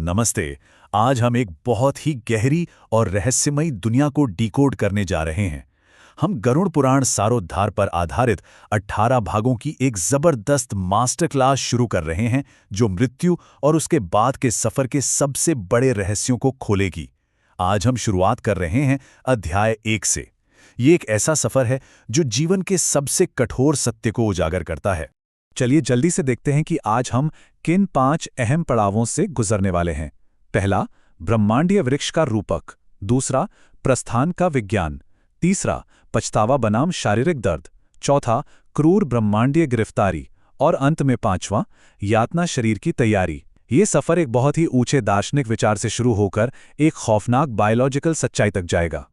नमस्ते। आज हम एक बहुत ही गहरी और रहस्यमयी दुनिया को डिकोड करने जा रहे हैं। हम गरुड़ पुराण सारोद्धार पर आधारित 18 भागों की एक जबरदस्त मास्टर क्लास शुरू कर रहे हैं, जो मृत्यु और उसके बाद के सफर के सबसे बड़े रहस्यों को खोलेगी। आज हम शुरुआत कर रहे हैं अध्याय 1 से। ये एक ऐसा सफर है जो जीवन के सबसे कठोर सत्य को उजागर करता है। चलिए जल्दी से देखते हैं कि आज हम किन 5 अहम पड़ावों से गुजरने वाले हैं। पहला, ब्रह्मांडीय वृक्ष का रूपक। दूसरा, प्रस्थान का विज्ञान। तीसरा, पछतावा बनाम शारीरिक दर्द। चौथा, क्रूर ब्रह्मांडीय गिरफ्तारी। और अंत में 5वां, यातना शरीर की तैयारी। ये सफर एक बहुत ही ऊंचे दार्शनिक विचार से शुरू होकर एक खौफनाक बायोलॉजिकल सच्चाई तक जाएगा।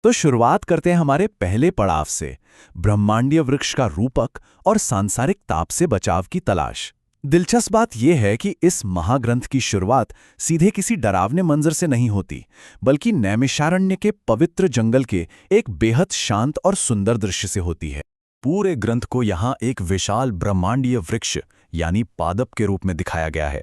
तो शुरुआत करते हैं हमारे पहले पड़ाव से, ब्रह्मांडीय वृक्ष का रूपक और सांसारिक ताप से बचाव की तलाश। दिलचस्प बात यह है कि इस महाग्रंथ की शुरुआत सीधे किसी डरावने मंजर से नहीं होती, बल्कि नैमिषारण्य के पवित्र जंगल के एक बेहद शांत और सुंदर दृश्य से होती है। पूरे ग्रंथ को यहाँ एक विशाल ब्रह्मांडीय वृक्ष यानी पादप के रूप में दिखाया गया है।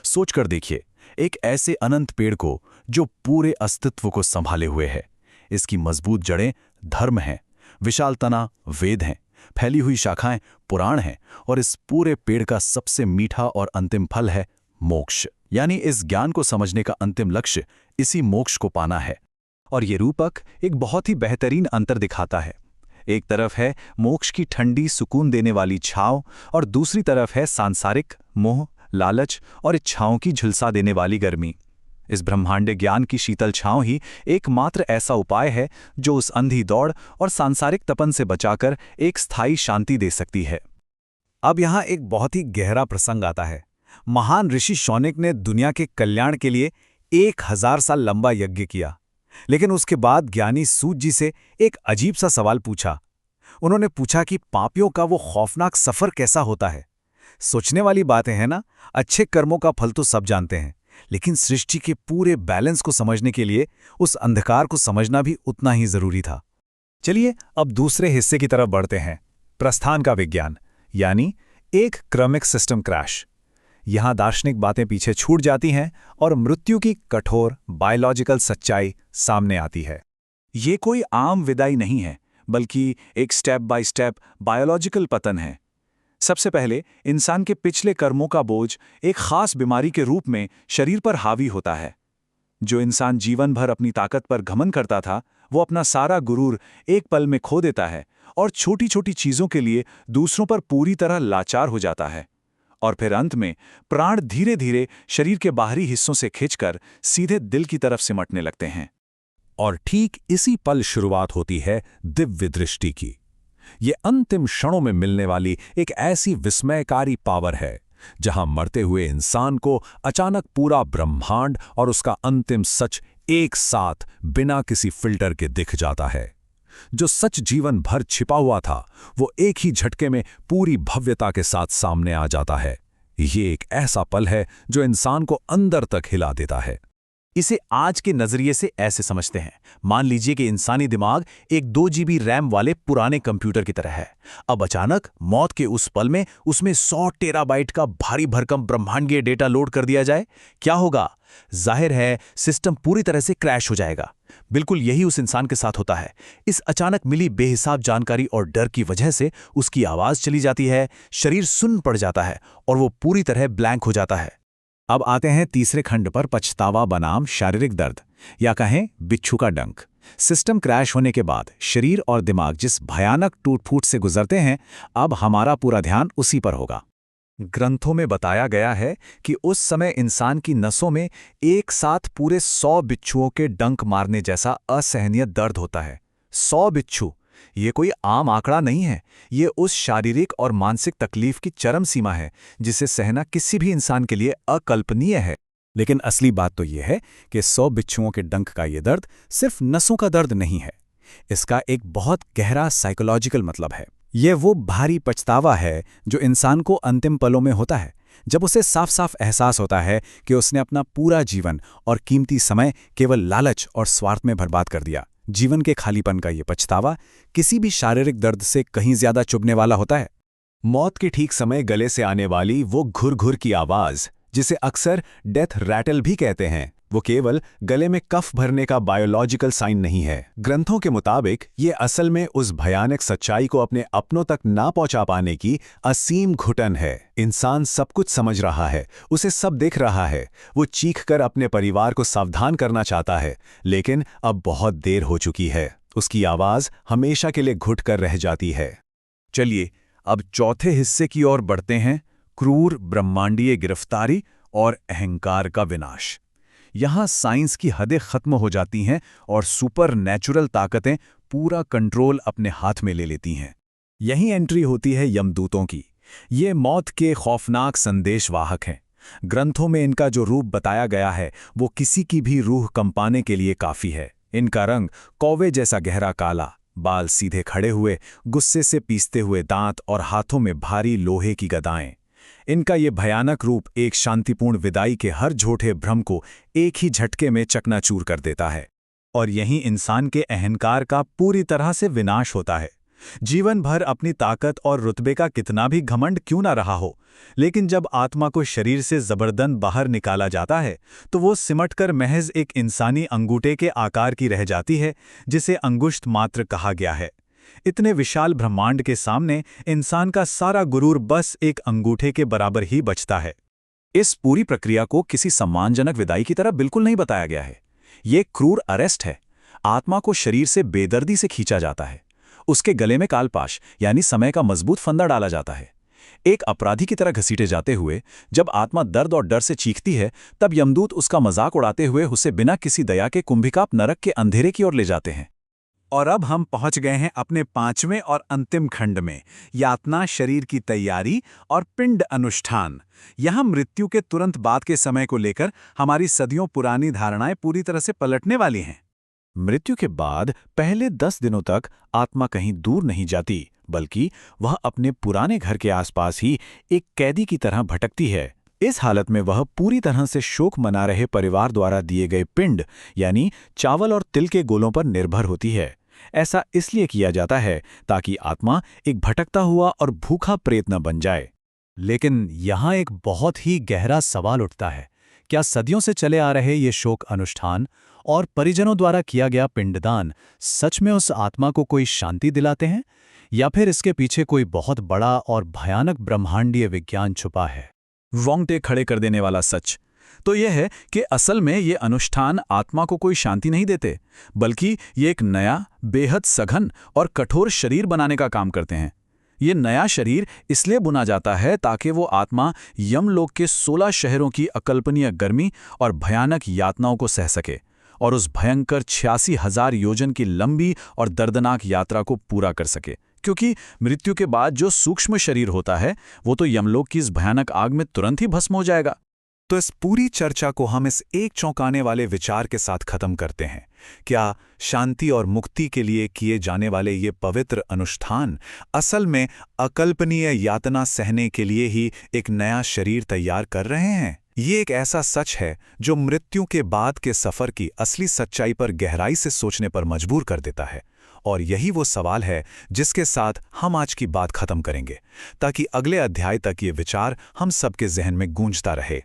सोचकर देखिए, एक ऐसे अनंत पेड़ को जो पूरे अस्तित्व को संभाले हुए है। इसकी मजबूत जड़ें धर्म हैं, विशाल तना वेद हैं, फैली हुई शाखाएं पुराण हैं, और इस पूरे पेड़ का सबसे मीठा और अंतिम फल है मोक्ष। यानी इस ज्ञान को समझने का अंतिम लक्ष्य इसी मोक्ष को पाना है। और ये रूपक एक बहुत ही बेहतरीन अंतर दिखाता है। एक तरफ है मोक्ष की ठंडी सुकून देने वाली छांव, और दूसरी तरफ है सांसारिक मोह, लालच और इच्छाओं की झुलसा देने वाली गर्मी। इस ब्रह्मांड ज्ञान की शीतल छांव ही एकमात्र ऐसा उपाय है जो उस अंधी दौड़ और सांसारिक तपन से बचाकर एक स्थायी शांति दे सकती है। अब यहाँ एक बहुत ही गहरा प्रसंग आता है। महान ऋषि शौनक ने दुनिया के कल्याण के लिए 1000 साल लंबा यज्ञ किया, लेकिन उसके बाद ज्ञानी सूत जी से एक अजीब सा सवाल पूछा। उन्होंने पूछा कि पापियों का वो खौफनाक सफर कैसा होता है। सोचने वाली बातें हैं ना। अच्छे कर्मों का फल तो सब जानते हैं, लेकिन सृष्टि के पूरे बैलेंस को समझने के लिए उस अंधकार को समझना भी उतना ही जरूरी था। चलिए अब दूसरे हिस्से की तरफ बढ़ते हैं, प्रस्थान का विज्ञान, यानी एक क्रमिक सिस्टम क्रैश। यहां दार्शनिक बातें पीछे छूट जाती हैं और मृत्यु की कठोर बायोलॉजिकल सच्चाई सामने आती है। ये कोई आम विदाई नहीं है, बल्कि एक स्टेप बाय स्टेप बायोलॉजिकल पतन है। सबसे पहले इंसान के पिछले कर्मों का बोझ एक खास बीमारी के रूप में शरीर पर हावी होता है। जो इंसान जीवन भर अपनी ताकत पर घमंड करता था, वो अपना सारा गुरूर एक पल में खो देता है और छोटी छोटी चीजों के लिए दूसरों पर पूरी तरह लाचार हो जाता है। और फिर अंत में प्राण धीरे धीरे शरीर के बाहरी हिस्सों से खिंचकर सीधे दिल की तरफ सिमटने लगते हैं। और ठीक इसी पल शुरुआत होती है दिव्य दृष्टि की। ये अंतिम क्षणों में मिलने वाली एक ऐसी विस्मयकारी पावर है जहां मरते हुए इंसान को अचानक पूरा ब्रह्मांड और उसका अंतिम सच एक साथ बिना किसी फिल्टर के दिख जाता है। जो सच जीवन भर छिपा हुआ था, वो एक ही झटके में पूरी भव्यता के साथ सामने आ जाता है। ये एक ऐसा पल है जो इंसान को अंदर तक हिला देता है। इसे आज के नजरिए से ऐसे समझते हैं। मान लीजिए कि इंसानी दिमाग एक 2 GB रैम वाले पुराने कंप्यूटर की तरह है। अब अचानक मौत के उस पल में उसमें 100 टेराबाइट का भारी भरकम ब्रह्मांडीय डेटा लोड कर दिया जाए, क्या होगा? जाहिर है सिस्टम पूरी तरह से क्रैश हो जाएगा। बिल्कुल यही उस इंसान के साथ होता है। इस अचानक मिली बेहिसाब जानकारी और डर की वजह से उसकी आवाज चली जाती है, शरीर सुन्न पड़ जाता है और वो पूरी तरह ब्लैंक हो जाता है। अब आते हैं तीसरे खंड पर, पछतावा बनाम शारीरिक दर्द, या कहें बिच्छू का डंक। सिस्टम क्रैश होने के बाद शरीर और दिमाग जिस भयानक टूट-फूट से गुजरते हैं, अब हमारा पूरा ध्यान उसी पर होगा। ग्रंथों में बताया गया है कि उस समय इंसान की नसों में एक साथ पूरे 100 बिच्छुओं के डंक मारने जैसा असहनीय दर्द होता है। 100 बिच्छू, ये कोई आम आंकड़ा नहीं है। ये उस शारीरिक और मानसिक तकलीफ की चरम सीमा है जिसे सहना किसी भी इंसान के लिए अकल्पनीय है। लेकिन असली बात तो ये है कि 100 बिच्छुओं के डंक का ये दर्द सिर्फ नसों का दर्द नहीं है। इसका एक बहुत गहरा साइकोलॉजिकल मतलब है। ये वो भारी पछतावा है जो इंसान को अंतिम पलों में होता है, जब उसे साफ साफ एहसास होता है कि उसने अपना पूरा जीवन और कीमती समय केवल लालच और स्वार्थ में बर्बाद कर दिया। जीवन के खालीपन का ये पछतावा किसी भी शारीरिक दर्द से कहीं ज्यादा चुभने वाला होता है। मौत के ठीक समय गले से आने वाली वो घुर-घुर की आवाज, जिसे अक्सर डेथ रैटल भी कहते हैं, वो केवल गले में कफ भरने का बायोलॉजिकल साइन नहीं है। ग्रंथों के मुताबिक ये असल में उस भयानक सच्चाई को अपने अपनों तक ना पहुंचा पाने की असीम घुटन है। इंसान सब कुछ समझ रहा है, उसे सब दिख रहा है, वो चीखकर अपने परिवार को सावधान करना चाहता है, लेकिन अब बहुत देर हो चुकी है। उसकी आवाज हमेशा के लिए घुट कर रह जाती है। चलिए अब चौथे हिस्से की ओर बढ़ते हैं, क्रूर ब्रह्मांडीय गिरफ्तारी और अहंकार का विनाश। यहाँ साइंस की हदें खत्म हो जाती हैं और सुपर नेचुरल ताकतें पूरा कंट्रोल अपने हाथ में ले लेती हैं। यही एंट्री होती है यमदूतों की। ये मौत के खौफनाक संदेशवाहक हैं। ग्रंथों में इनका जो रूप बताया गया है वो किसी की भी रूह कंपाने के लिए काफी है। इनका रंग कौवे जैसा गहरा काला, बाल सीधे खड़े हुए, गुस्से से पीसते हुए दांत और हाथों में भारी लोहे की गदाएं। इनका ये भयानक रूप एक शांतिपूर्ण विदाई के हर झूठे भ्रम को एक ही झटके में चकनाचूर कर देता है। और यहीं इंसान के अहंकार का पूरी तरह से विनाश होता है। जीवन भर अपनी ताकत और रुतबे का कितना भी घमंड क्यों ना रहा हो, लेकिन जब आत्मा को शरीर से जबरदन बाहर निकाला जाता है तो वो सिमटकर महज एक इंसानी अंगूठे के आकार की रह जाती है, जिसे अंगुष्ठ मात्र कहा गया है। इतने विशाल ब्रह्मांड के सामने इंसान का सारा गुरूर बस एक अंगूठे के बराबर ही बचता है। इस पूरी प्रक्रिया को किसी सम्मानजनक विदाई की तरह बिल्कुल नहीं बताया गया है। ये क्रूर अरेस्ट है। आत्मा को शरीर से बेदर्दी से खींचा जाता है। उसके गले में कालपाश यानी समय का मजबूत फंदा डाला जाता है। एक अपराधी की तरह घसीटे जाते हुए जब आत्मा दर्द और डर से चीखती है, तब यमदूत उसका मजाक उड़ाते हुए उसे बिना किसी दया के कुंभिकाप नरक के अंधेरे की ओर ले जाते हैं। और अब हम पहुंच गए हैं अपने 5वें और अंतिम खंड में, यातना, शरीर की तैयारी और पिंड अनुष्ठान। यहां मृत्यु के तुरंत बाद के समय को लेकर हमारी सदियों पुरानी धारणाएं पूरी तरह से पलटने वाली हैं। मृत्यु के बाद पहले 10 दिनों तक आत्मा कहीं दूर नहीं जाती, बल्कि वह अपने पुराने घर के आसपास ही एक कैदी की तरह भटकती है। इस हालत में वह पूरी तरह से शोक मना रहे परिवार द्वारा दिए गए पिंड यानी चावल और तिल के गोलों पर निर्भर होती है। ऐसा इसलिए किया जाता है ताकि आत्मा एक भटकता हुआ और भूखा प्रेत न बन जाए। लेकिन यहाँ एक बहुत ही गहरा सवाल उठता है, क्या सदियों से चले आ रहे ये शोक अनुष्ठान और परिजनों द्वारा किया गया पिंडदान सच में उस आत्मा को कोई शांति दिलाते हैं, या फिर इसके पीछे कोई बहुत बड़ा और भयानक ब्रह्मांडीय विज्ञान छुपा है? रोंगटे खड़े कर देने वाला सच तो यह है कि असल में ये अनुष्ठान आत्मा को कोई शांति नहीं देते, बल्कि ये एक नया, बेहद सघन और कठोर शरीर बनाने का काम करते हैं। ये नया शरीर इसलिए बुना जाता है ताकि वो आत्मा यमलोक के 16 शहरों की अकल्पनीय गर्मी और भयानक यातनाओं को सह सके और उस भयंकर 86,000 योजन की लंबी और दर्दनाक यात्रा को पूरा कर सके। क्योंकि मृत्यु के बाद जो सूक्ष्म शरीर होता है वो तो यमलोक की इस भयानक आग में तुरंत ही भस्म हो जाएगा। तो इस पूरी चर्चा को हम इस एक चौंकाने वाले विचार के साथ खत्म करते हैं। क्या शांति और मुक्ति के लिए किए जाने वाले ये पवित्र अनुष्ठान असल में अकल्पनीय यातना सहने के लिए ही एक नया शरीर तैयार कर रहे हैं? ये एक ऐसा सच है जो मृत्यु के बाद के सफर की असली सच्चाई पर गहराई से सोचने पर मजबूर कर देता है। और यही वो सवाल है जिसके साथ हम आज की बात खत्म करेंगे, ताकि अगले अध्याय तक ये विचार हम सबके जहन में गूंजता रहे।